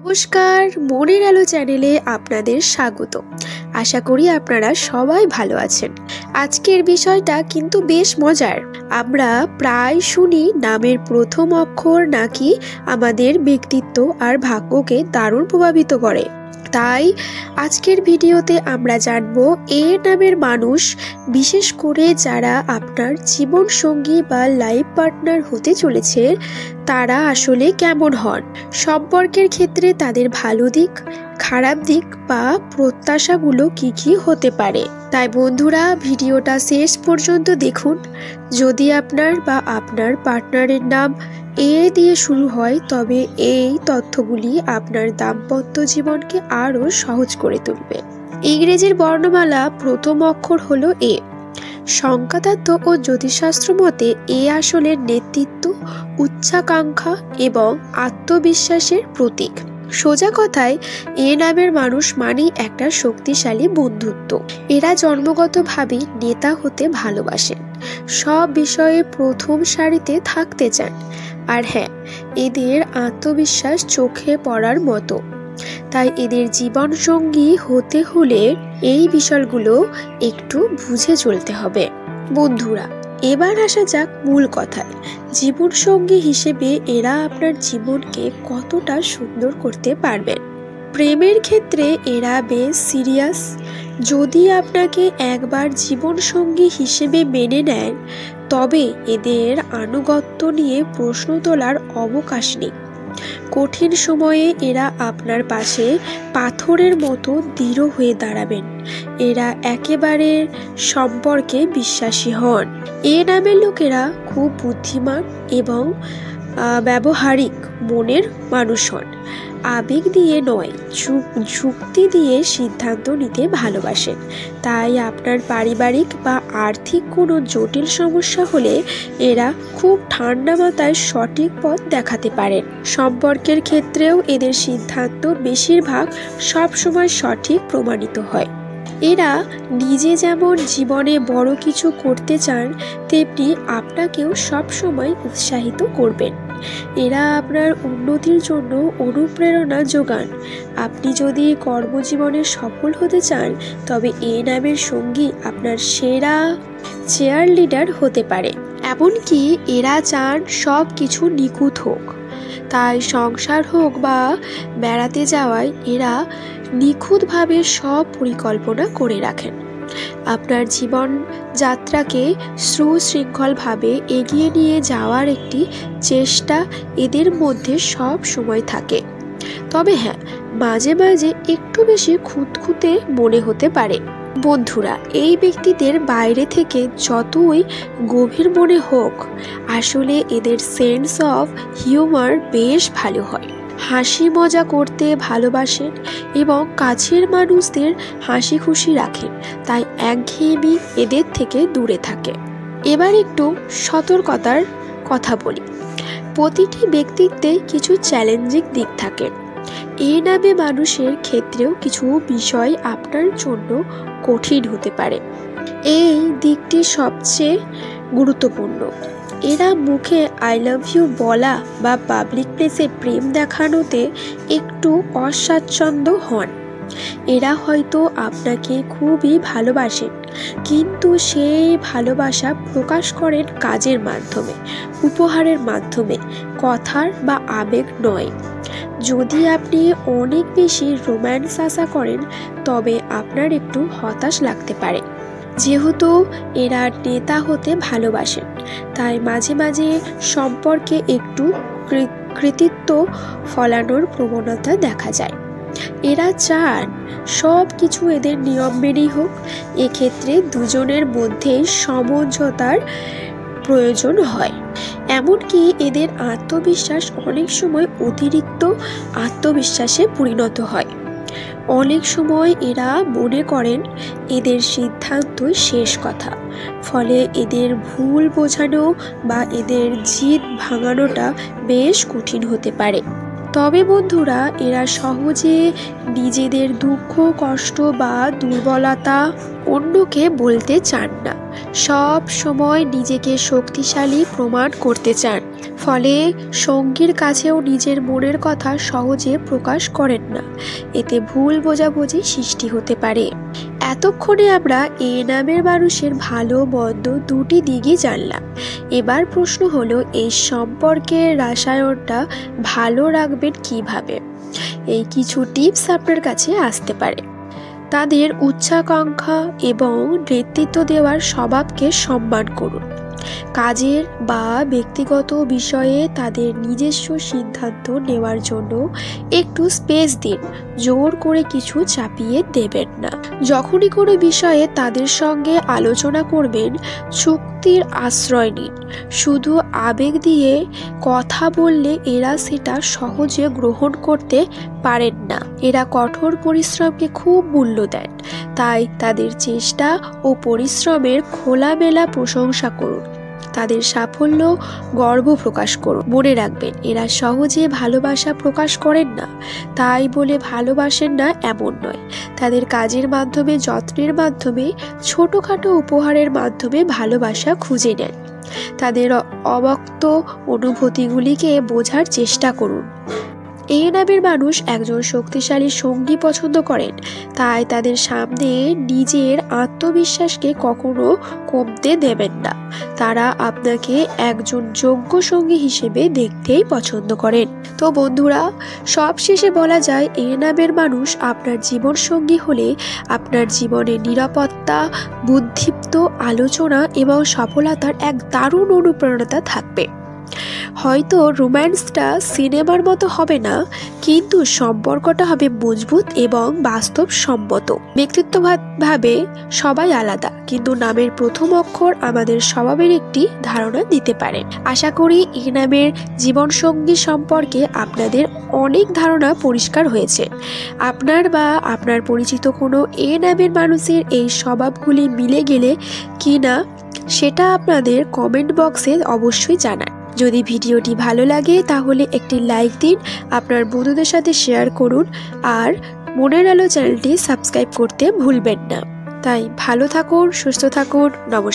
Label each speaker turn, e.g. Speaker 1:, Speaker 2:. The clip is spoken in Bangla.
Speaker 1: নমস্কার, মনের আলো চ্যানেলে আপনাদের স্বাগত। আশা করি আপনারা সবাই ভালো আছেন। আজকের বিষয়টা কিন্তু বেশ মজার। আমরা প্রায় শুনি নামের প্রথম অক্ষর নাকি আমাদের ব্যক্তিত্ব আর ভাগ্যকে দারুণ প্রভাবিত করে। তাই আজকের ভিডিওতে আমরা জানবো নামের মানুষ, বিশেষ করে যারা আপনার জীবন সঙ্গী বা লাইফ পার্টনার হতে চলেছে, তারা আসলে কেমন হন, সম্পর্কের ক্ষেত্রে তাদের ভালো দিক, খারাপ দিক বা প্রত্যাশাগুলো কি কি হতে পারে। তাই বন্ধুরা, ভিডিওটা শেষ পর্যন্ত দেখুন। যদি আপনার বা আপনার পার্টনারের নাম দিয়ে শুরু হয়, তবে এই তথ্যগুলি আপনার দাম্পত্য জীবনকে আরও সহজ করে তুলবে। ইংরেজির বর্ণমালা প্রথম অক্ষর হলো এ। সংখ্যাতত্ত্ব ও জ্যোতিষশাস্ত্র মতে আসলে নেতৃত্ব, উচ্চাকাঙ্ক্ষা এবং আত্মবিশ্বাসের প্রতীক। সোজা কথায় নামের মানুষ মানেই একটা শক্তিশালী বন্ধুত্ব। এরা জন্মগতভাবে নেতা হতে ভালোবাসেন, সব বিষয়ে প্রথম সারিতে থাকতে চান, আর হ্যাঁ, এদের আত্মবিশ্বাস চোখে পড়ার মতো। তাই এদের জীবন সঙ্গী হতে হলে এই বিষয়গুলো একটু বুঝে চলতে হবে। বন্ধুরা, এবার আসা যাক মূল কথায়। জীবন সঙ্গী হিসেবে এরা আপনার জীবনকে কতটা সুন্দর করতে পারবেন। প্রেমের ক্ষেত্রে এরা বেশ সিরিয়াস। যদি আপনাকে একবার জীবন সঙ্গী হিসেবে মেনে নেন, তবে এদের আনুগত্য নিয়ে প্রশ্ন তোলার অবকাশ নেই। কঠিন সময়ে এরা আপনার পাশে পাথরের মতো দৃঢ় হয়ে দাঁড়াবেন। এরা একেবারে সম্পর্কে বিশ্বাসী হন। নামের লোকেরা খুব বুদ্ধিমান এবং ব্যবহারিক মনের মানুষ হন। আবেগ দিয়ে নয়, যুক্তি দিয়ে সিদ্ধান্ত নিতে ভালোবাসেন। তাই আপনার পারিবারিক বা আর্থিক কোনো জটিল সমস্যা হলে এরা খুব ঠান্ডা মাথায় সঠিক পথ দেখাতে পারেন। সম্পর্কের ক্ষেত্রেও এদের সিদ্ধান্ত বেশিরভাগ সবসময় সঠিক প্রমাণিত হয়। এরা নিজে যেমন জীবনে বড় কিছু করতে চান, তেমনি আপনাকেও সবসময় উৎসাহিত করবেন। এরা আপনার উন্নতির জন্য অনুপ্রেরণা যোগান। আপনি যদি কর্মজীবনে সফল হতে চান, তবে নামের সঙ্গী আপনার সেরা চেয়ার লিডার হতে পারে। এমনকি এরা চান সব কিছু নিখুঁত হোক। তাই সংসার হোক বা বেড়াতে যাওয়ায় এরা নিখুঁতভাবে সব পরিকল্পনা করে রাখেন। আপনার জীবন যাত্রাকে সুশৃঙ্খলভাবে এগিয়ে নিয়ে যাওয়ার একটি চেষ্টা এদের মধ্যে সব সময় থাকে। তবে হ্যাঁ, মাঝে মাঝে একটু বেশি খুঁতখুঁতে মনে হতে পারে। বন্ধুরা, এই ব্যক্তিদের বাইরে থেকে যতই গভীর মনে হোক, আসলে এদের সেন্স অফ হিউমার বেশ ভালো হয়। হাসি মজা করতে ভালোবাসেন এবং কাছের মানুষদের হাসি খুশি রাখেন। তাই একঘেয়েমি এদের থেকে দূরে থাকে। এবার একটু সতর্কতার কথা বলি। প্রতিটি ব্যক্তিত্বে কিছু চ্যালেঞ্জিং দিক থাকে। নামে মানুষের ক্ষেত্রেও কিছু বিষয় আপনার জন্য কঠিন হতে পারে। এই দিকটি সবচেয়ে গুরুত্বপূর্ণ। এরা মুখে আই লাভ ইউ বলা বা পাবলিক প্লেসে প্রেম দেখানোতে একটু অস্বাচ্ছন্দ্য হন। এরা হয়তো আপনাকে খুবই ভালোবাসেন, কিন্তু সেই ভালোবাসা প্রকাশ করেন কাজের মাধ্যমে, উপহারের মাধ্যমে, কথার বা আবেগ নয়। যদি আপনি অনেক বেশি রোম্যান্স আশা করেন, তবে আপনার একটু হতাশ লাগতে পারে। যেহেতু এরা নেতা হতে ভালোবাসেন, তাই মাঝে মাঝে সম্পর্কে একটু কৃতিত্ব ফলানোর প্রবণতা দেখা যায়। এরা চান সব কিছু এদের নিয়ম মেনেই হোক। এক্ষেত্রে দুজনের মধ্যে সমঝোতার প্রয়োজন হয়। এমনকি এদের আত্মবিশ্বাস অনেক সময় অতিরিক্ত আত্মবিশ্বাসে পরিণত হয়। অনেক সময় এরা মনে করেন এদের সিদ্ধান্তই শেষ কথা। ফলে এদের ভুল বোঝানো বা এদের জিদ ভাঙানোটা বেশ কঠিন হতে পারে। তবে বন্ধুরা, এরা সহজে নিজেদের দুঃখ, কষ্ট বা দুর্বলতা অন্যকে বলতে চান না। সব সময় নিজেকে শক্তিশালী প্রমাণ করতে চান। ফলে সঙ্গীর কাছেও নিজের মনের কথা সহজে প্রকাশ করেন না। এতে ভুল বোঝাবুঝি সৃষ্টি হতে পারে। এতক্ষণে আমরা এ নামের মানুষের ভালো মন্দ দুটি দিকই জানলাম। এবার প্রশ্ন হলো, এই সম্পর্কের রসায়নটা ভালো রাখবেন কিভাবে? এই কিছু টিপস আপনার কাছে আসতে পারে। তাদের উচ্চাকাঙ্ক্ষা এবং নেতৃত্ব দেওয়ার স্বভাবকে সম্মান করুন। কাজের বা ব্যক্তিগত বিষয়ে তাদের নিজস্ব সিদ্ধান্ত নেওয়ার জন্য একটু স্পেস দিন। জোর করে কিছু চাপিয়ে দেবেন না। যখনই কোনো বিষয়ে তাদের সঙ্গে আলোচনা করবেন, চুক্তির আশ্রয় নিন। শুধু আবেগ দিয়ে কথা বললে এরা সেটা সহজে গ্রহণ করতে পারেন না। এরা কঠোর পরিশ্রমকে খুব মূল্য দেন। তাই তাদের চেষ্টা ও পরিশ্রমের খোলামেলা প্রশংসা করুন। তাদের সাফল্য গর্ব প্রকাশ করুন। মনে রাখবেন, এরা সহজে ভালোবাসা প্রকাশ করেন না। তাই বলে ভালোবাসেন না এমন নয়। তাদের কাজের মাধ্যমে, যত্নের মাধ্যমে, ছোটখাটো উপহারের মাধ্যমে ভালোবাসা খুঁজে নেন। তাদের অব্যক্ত অনুভূতিগুলিকে বোঝার চেষ্টা করুন। এই নামের মানুষ একজন শক্তিশালী সঙ্গী পছন্দ করেন। তাই তাদের সামনে নিজের আত্মবিশ্বাসকে কখনো কমতে দেবেন না। তারা আপনাকে একজন যোগ্য সঙ্গী হিসেবে দেখতেই পছন্দ করেন। তো বন্ধুরা, সবশেষে বলা যায়, এই নামের মানুষ আপনার জীবন সঙ্গী হলে আপনার জীবনে নিরাপত্তা, বুদ্ধিপ্ত আলোচনা এবং সফলতার এক দারুণ অনুপ্রেরণা থাকবে। হয়তো রোম্যান্সটা সিনেমার মতো হবে না, কিন্তু সম্পর্কটা হবে মজবুত এবং বাস্তবসম্মত। ব্যক্তিত্বভাবে সবাই আলাদা, কিন্তু নামের প্রথম অক্ষর আমাদের স্বভাবের একটি ধারণা দিতে পারে। আশা করি এই নামের জীবনসঙ্গী সম্পর্কে আপনাদের অনেক ধারণা পরিষ্কার হয়েছে। আপনার বা আপনার পরিচিত কোনো এ নামের মানুষের এই স্বভাবগুলি মিলে গেলে কিনা সেটা আপনাদের কমেন্ট বক্সে অবশ্যই জানান। যদি ভিডিওটি ভালো লাগে তাহলে একটি লাইক দিন, আপনার বন্ধুদের সাথে শেয়ার করুন, আর মনের আলো চ্যানেলটি সাবস্ক্রাইব করতে ভুলবেন না। তাই ভালো থাকুন, সুস্থ থাকুন, নমস্কার।